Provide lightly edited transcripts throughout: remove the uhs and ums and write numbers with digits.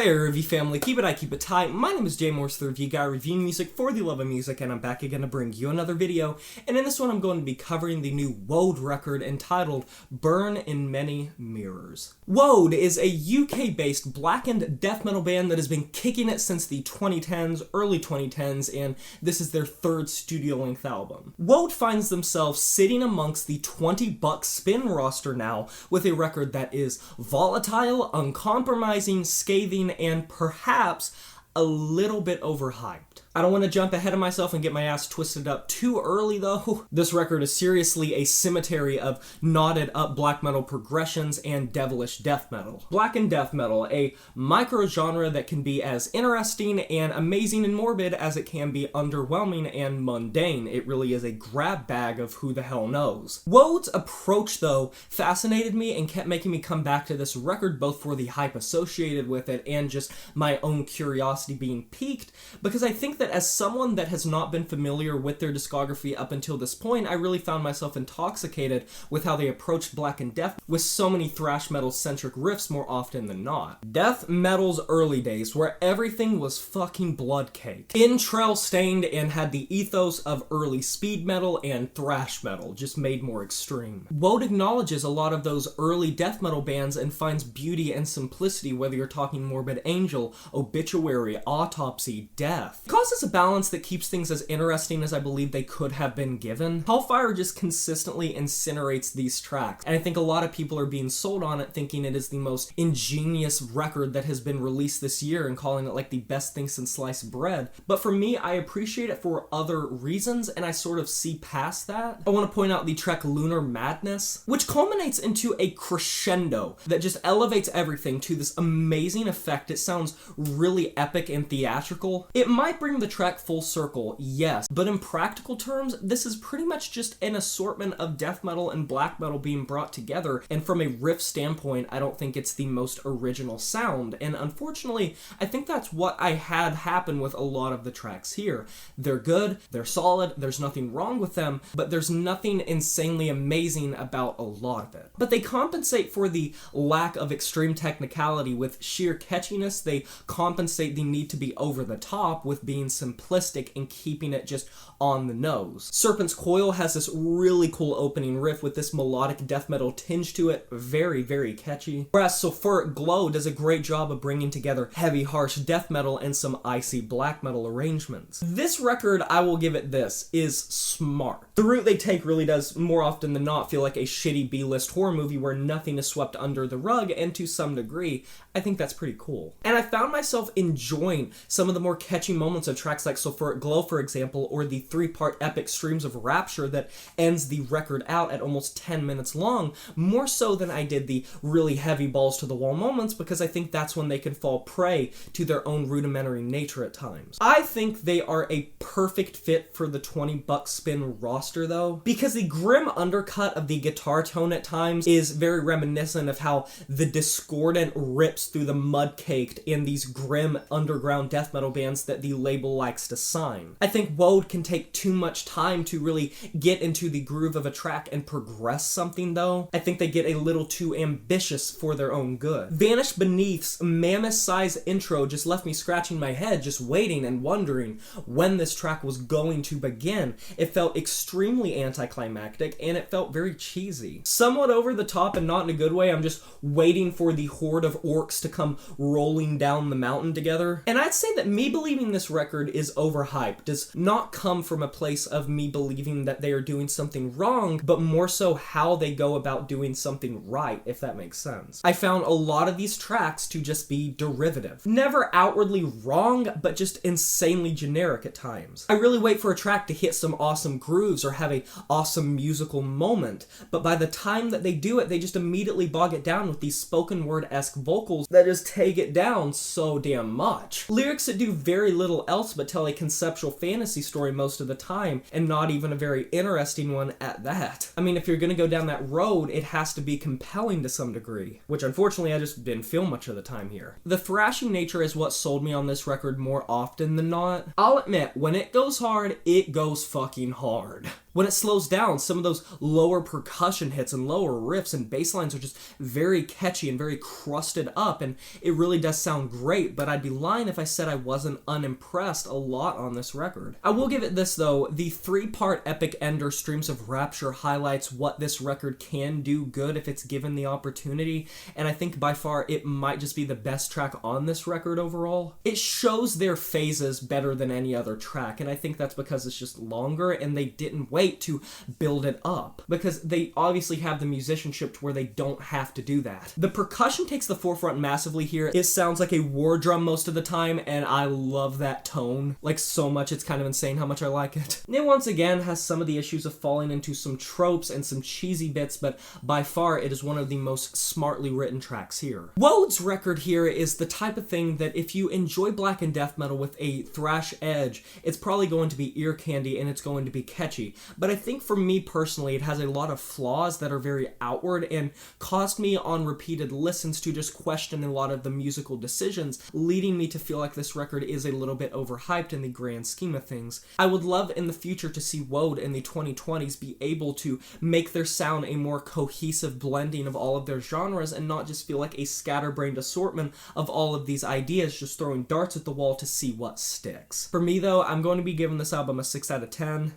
Hey review family, keep it tight. My name is Jay Morse, the review guy reviewing music for the love of music, and I'm back again to bring you another video. And in this one I'm going to be covering the new Wode record entitled Burn in Many Mirrors. Wode is a UK-based blackened death metal band that has been kicking it since the 2010s, early 2010s, and this is their third studio-length album. Wode finds themselves sitting amongst the $20 spin roster now with a record that is volatile, uncompromising, scathing, and perhaps a little bit overhyped. I don't want to jump ahead of myself and get my ass twisted up too early though. This record is seriously a cemetery of knotted up black metal progressions and devilish death metal. Blackened death metal, a micro-genre that can be as interesting and amazing and morbid as it can be underwhelming and mundane. It really is a grab bag of who the hell knows. Wode's approach though fascinated me and kept making me come back to this record both for the hype associated with it and just my own curiosity being piqued, because I think that as someone that has not been familiar with their discography up until this point, I really found myself intoxicated with how they approached blackened death with so many thrash metal centric riffs more often than not. Death metal's early days where everything was fucking blood cake. Trail stained and had the ethos of early speed metal and thrash metal, just made more extreme. Wode acknowledges a lot of those early death metal bands and finds beauty and simplicity, whether you're talking Morbid Angel, Obituary, Autopsy, Death. It causes a balance that keeps things as interesting as I believe they could have been given. Hellfire just consistently incinerates these tracks, and I think a lot of people are being sold on it thinking it is the most ingenious record that has been released this year and calling it like the best thing since sliced bread. But for me, I appreciate it for other reasons, and I sort of see past that. I want to point out the track Lunar Madness, which culminates into a crescendo that just elevates everything to this amazing effect. It sounds really epic and theatrical. It might bring the track full circle, yes, but in practical terms, this is pretty much just an assortment of death metal and black metal being brought together, and from a riff standpoint, I don't think it's the most original sound, and unfortunately, I think that's what I had happen with a lot of the tracks here. They're good, they're solid, there's nothing wrong with them, but there's nothing insanely amazing about a lot of it. But they compensate for the lack of extreme technicality with sheer catchiness. They compensate the need to be over the top with being simplistic and keeping it just on the nose. Serpent's Coil has this really cool opening riff with this melodic death metal tinge to it, very, very catchy. Whereas Sulphuric Glow does a great job of bringing together heavy, harsh death metal and some icy black metal arrangements. This record, I will give it this, is smart. The route they take really does, more often than not, feel like a shitty B-list horror movie where nothing is swept under the rug, and to some degree, I think that's pretty cool. And I found myself enjoying some of the more catchy moments of tracks like Sulphuric Glow, for example, or the three-part epic Streams of Rapture that ends the record out at almost 10 minutes long, more so than I did the really heavy balls-to-the-wall moments, because I think that's when they can fall prey to their own rudimentary nature at times. I think they are a perfect fit for the $20 spin roster, though, because the grim undercut of the guitar tone at times is very reminiscent of how the discordant rips through the mud-caked in these grim underground death metal bands that the label likes to sign. I think Wode can take too much time to really get into the groove of a track and progress something, though. I think they get a little too ambitious for their own good. Vanish Beneath's mammoth-sized intro just left me scratching my head, just waiting and wondering when this track was going to begin. It felt extremely anticlimactic, and it felt very cheesy. Somewhat over the top and not in a good way. I'm just waiting for the horde of orcs to come rolling down the mountain together. And I'd say that me believing this record is overhyped does not come from a place of me believing that they are doing something wrong, but more so how they go about doing something right, if that makes sense. I found a lot of these tracks to just be derivative. Never outwardly wrong, but just insanely generic at times. I really wait for a track to hit some awesome grooves or have a awesome musical moment, but by the time that they do it, they just immediately bog it down with these spoken word-esque vocals that just take it down so damn much. Lyrics that do very little else but tell a conceptual fantasy story most of the time, and not even a very interesting one at that. I mean, if you're gonna go down that road, it has to be compelling to some degree, which unfortunately I just didn't feel much of the time here. The thrashing nature is what sold me on this record more often than not. I'll admit, when it goes hard, it goes fucking hard. When it slows down, some of those lower percussion hits and lower riffs and bass lines are just very catchy and very crusted up, and it really does sound great, but I'd be lying if I said I wasn't unimpressed a lot on this record. I will give it this though, the 3-part epic ender, Streams of Rapture, highlights what this record can do good if it's given the opportunity, and I think by far it might just be the best track on this record overall. It shows their phases better than any other track, and I think that's because it's just longer and they didn't wait to build it up, because they obviously have the musicianship to where they don't have to do that. The percussion takes the forefront massively here. It sounds like a war drum most of the time, and I love that tone, like, so much. It's kind of insane how much I like it. It once again has some of the issues of falling into some tropes and some cheesy bits, but by far it is one of the most smartly written tracks here. Wode's record here is the type of thing that if you enjoy black and death metal with a thrash edge, it's probably going to be ear candy and it's going to be catchy. But I think for me personally, it has a lot of flaws that are very outward and caused me on repeated listens to just question a lot of the musical decisions, leading me to feel like this record is a little bit overhyped in the grand scheme of things. I would love in the future to see Wode in the 2020s be able to make their sound a more cohesive blending of all of their genres and not just feel like a scatterbrained assortment of all of these ideas just throwing darts at the wall to see what sticks. For me though, I'm going to be giving this album a 6 out of 10.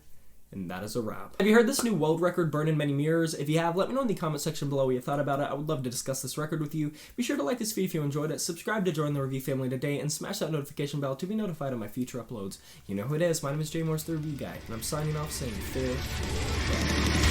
And that is a wrap. Have you heard this new Wode record, Burn in Many Mirrors? If you have, let me know in the comment section below what you thought about it. I would love to discuss this record with you. Be sure to like this video if you enjoyed it, subscribe to join the review family today, and smash that notification bell to be notified of my future uploads. You know who it is. My name is Jay Morris, the Review Guy, and I'm signing off saying farewell.